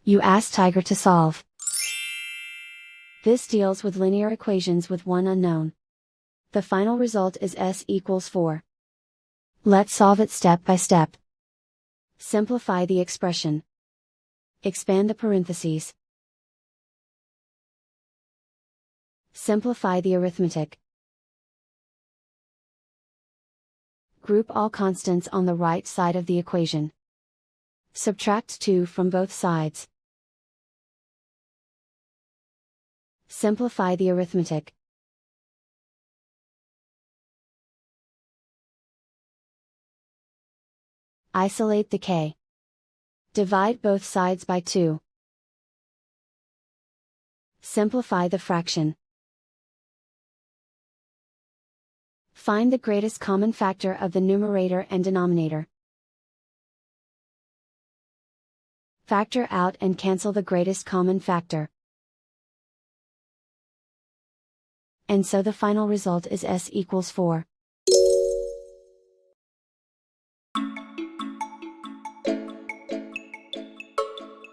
You ask Tiger to solve. This deals with linear equations with one unknown. The final result is s equals 4. Let's solve it step by step. Simplify the expression. Expand the parentheses. Simplify the arithmetic. Group all constants on the right side of the equation. Subtract 2 from both sides. Simplify the arithmetic. Isolate the k. Divide both sides by 2. Simplify the fraction. Find the greatest common factor of the numerator and denominator. Factor out and cancel the greatest common factor. And so the final result is s equals 4.